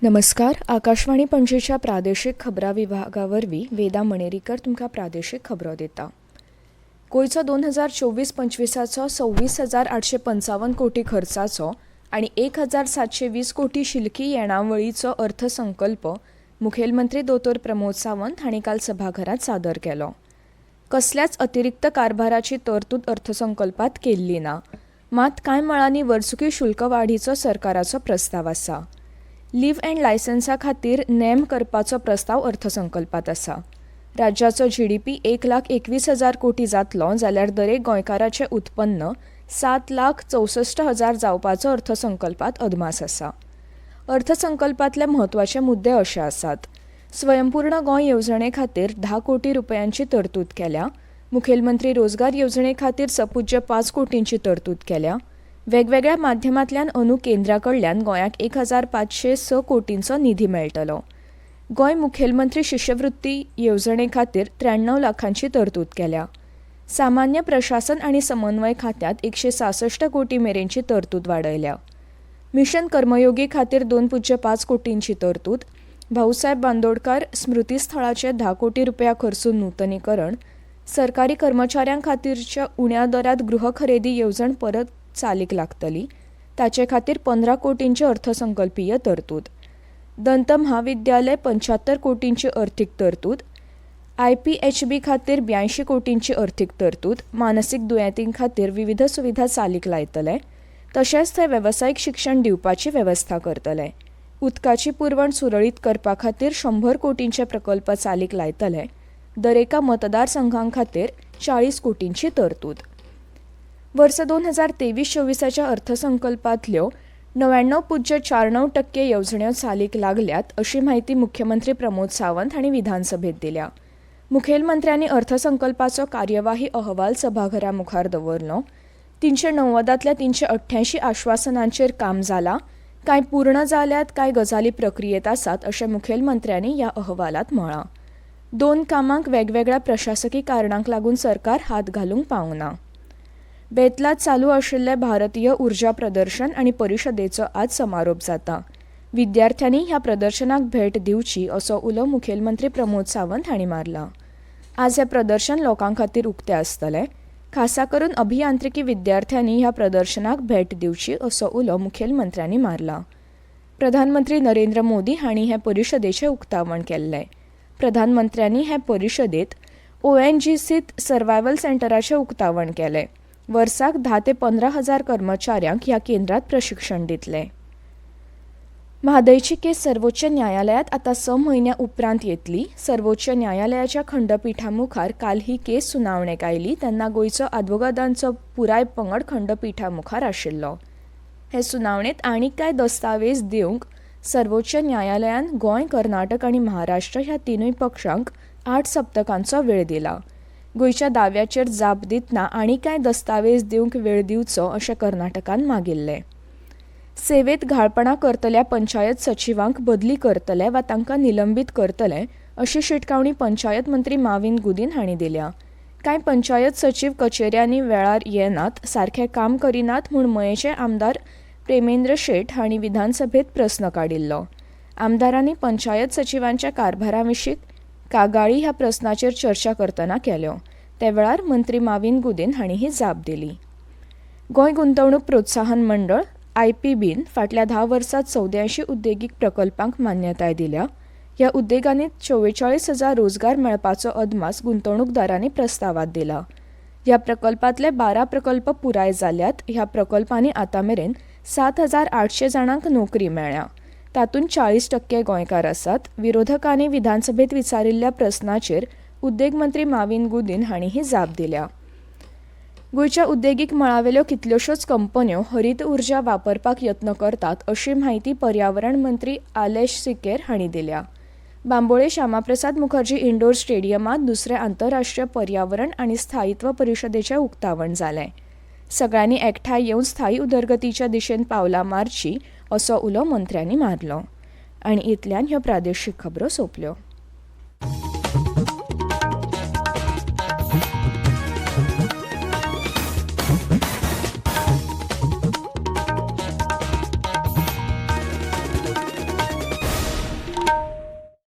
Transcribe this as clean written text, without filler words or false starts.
नमस्कार. आकाशवाणी पणजेच्या प्रादेशीक खबरां विभागावरवीं वेदा मणेरीकर तुमकां प्रादेशीक खबरो दिता. गोंयचो 2024-25 26,855 कोटी खर्चाचो आनी 1,720 कोटी शिलकी येणावळीचो अर्थसंकल्प मुखेलमंत्री दोतोर प्रमोद सावंत हांणी काल सभाघरांत सादर केलो. कसल्याच अतिरिक्त कारभाराची तरतूद अर्थसंकल्पात केल्ली ना, मात कांय मळांनी वर्सुकी शुल्क वाडीचो सरकाराचो प्रस्ताव आसा. लिव्ह अँड लायसन्सा खातीर नेम करपाचो प्रस्ताव अर्थसंकल्पात आसा. राज्याचो GDP 1,21,000 कोटी जातलो जाल्यार दरेक गोंयकाराचें उत्पन्न 7,64,000 जावपाचो अर्थसंकल्पात अदमास आसा. अर्थसंकल्पांतले म्हत्वाचे मुद्दे अशे आसात. स्वयंपूर्ण गोंय येवजणे खातीर 10 कोटी रुपयांची तरतूद केल्या. मुखेलमंत्री रोजगार येवजणे खातीर सपुज्य 5 कोटींची तरतूद केल्या. वेगवेगळ्या माध्यमांतल्यान अंदू केंद्रा कडल्यान गोंयाक 1,506 कोटींचो निधी मेळटलो. गोंय मुखेलमंत्री शिश्यवृत्ती येवजणे खातीर 93 लाखांची तरतूद केल्या. सामान्य प्रशासन आनी समन्वय खात्यांत 166 कोटी मेरेनची तरतूद वाडयल्या. मिशन कर्मयोगी खातीर 2.5 कोटींची तरतूद, भाऊसाहेब बांदोडकार स्मृती स्थळाचे 10 कोटी रुपया खर्चून नूतनीकरण, सरकारी कर्मचाऱ्यां खातीरच्या उण्या दरांत गृह खरेदी येवजण परत चालीक लागतली, ताचे खातीर 15 कोटींची अर्थसंकल्पीय तरतूद, दंत महाविद्यालय 75 कोटींची अर्थीक तरतूद, IPHB खातीर 82 कोटींची अर्थीक तरतूद, मानसीक दुयेंतीं खातीर विविध सुविधा चालीक लायतले, तशेंच थंय वेवसायीक शिक्षण दिवपाची वेवस्था करतले. उदकाची पुरवण सुरळीत करपा खातीर 100 कोटींचे प्रकल्प चालीक लायतले. दरेका मतदारसंघां खातीर 40 कोटींची तरतूद. वर्स 2023-24 अर्थसंकल्पांतल्यो 99.49% येवजण्यो चालीक लागल्यात अशी माहिती मुख्यमंत्री प्रमोद सावंत हांणी विधानसभेत दिल्या. मुखेलमंत्र्यांनी अर्थसंकल्पाचो कार्यवाही अहवाल सभाघरा मुखार दवरलो. 390तल्या 388 आश्वासनांचेर काम जालां, कांय पूर्ण जाल्यात, कांय गजाली प्रक्रियेत आसात अशें मुखेलमंत्र्यांनी ह्या अहवालांत म्हळां. 2 कामांक वेगवेगळ्या प्रशासकी कारणांक लागून सरकार हात घालूंक पावंक ना. बेतलात चालू आशिल्ले भारतीय उर्जा प्रदर्शन आनी परिशदेचो आज समारोप जाता. विद्यार्थ्यांनी ह्या प्रदर्शनाक भेट दिवची असो उलो मुखेलमंत्री प्रमोद सावंत हांणी मारला. आज हें प्रदर्शन लोकां खातीर उक्तें आसतलें. खासा करून अभियांत्रिकी विद्यार्थ्यांनी ह्या प्रदर्शनाक भेट दिवची असो उलो मुखेलमंत्र्यांनी मारला. प्रधानमंत्री नरेंद्र मोदी हांणी हे परिशदेचें उक्तावण केल्लें. प्रधानमंत्र्यांनी हे परिशदेंत ONGCत सर्वायवल सेंटराचें उक्तावण केलें. वर्साक 10 ते 15 हजार कर्मचाऱ्यांक ह्या केंद्रात प्रशिक्षण दितले. म्हादयची केस सर्वोच्च न्यायालयात आतां 6 म्हयन्या उपरांत येतली. सर्वोच्च न्यायालयाच्या खंडपीठा मुखार काल ही केस सुनावणेक आयली तेन्ना गोंयचो आदवोगादांचो पुराय पंगड खंडपीठा मुखार आशिल्लो. हे सुनावणेंत आनीक कांय दस्तावेज दिवंक सर्वोच्च न्यायालयान गोंय, कर्नाटक आनी महाराष्ट्र ह्या तिनूय पक्षांक 8 सप्तकांचो वेळ दिला. गोंयच्या दाव्याचेर जाप दितना आनी कांय दस्तावेज दिवंक वेळ दिवचो अशें कर्नाटकान मागिल्लें. सेवेत घाळपणां करतल्या पंचायत सचिवांक बदली करतले वा तांकां निलंबीत करतले अशी शिटकावणी पंचायत मंत्री माविन गुदिन हांणी दिल्या. कांय पंचायत सचीव कचेऱ्यांनी वेळार येनात, सारखें काम करिनात म्हूण मयेचे आमदार प्रेमेंद्र शेट हांणी विधानसभेत प्रस्न काडिल्लो. आमदारांनी पंचायत सचिवांच्या कारभारा विशीं कागाळी ह्या प्रस्नाचेर चर्चा करतना केल्यो. ते वेळार मंत्री माविन गुदिन हांणी ही जाप दिली. गोंय गुंतवणूक प्रोत्साहन मंडळ IPBन फाटल्या 10 वर्सांत 84 उद्देगीक प्रकल्पांक मान्यताय दिल्या. ह्या उद्देगांनी 44,000 रोजगार मेळपाचो अदमास गुंतवणूकदारांनी प्रस्तावात दिला. ह्या प्रकल्पांतले 12 प्रकल्प पुराय जाल्यात. ह्या प्रकल्पांनी आतां मेरेन 7,800 जाणांक नोकरी मेळ्ळ्या. तातूंत 40% गोंयकार आसात. विरोधकांनी विधानसभेत विचारिल्ल्या प्रस्नाचेर उद्देग मंत्री माविन गुदिन हांणी ही जाप दिल्या. गोंयच्या उद्देगीक मळावेल्यो कितल्योशोच कंपन्यो हरीत उर्जा वापरपाक यत्न करतात अशी माहिती पर्यावरण मंत्री आलेश सिकेर हांणी दिल्या. बांबोळे श्यामाप्रसाद मुखर्जी इंडोर स्टेडियमांत 2रे आंतरराष्ट्रीय पर्यावरण आनी स्थायित्व परिशदेचें उक्तावण जालें. सगळ्यांनी एकठांय येवन स्थायी उदरगतीच्या दिशेन पावलां मारची असो उलो मंत्र्यांनी मारलो. आनी इतल्यान ह्यो प्रादेशीक खबरो सोंपल्यो.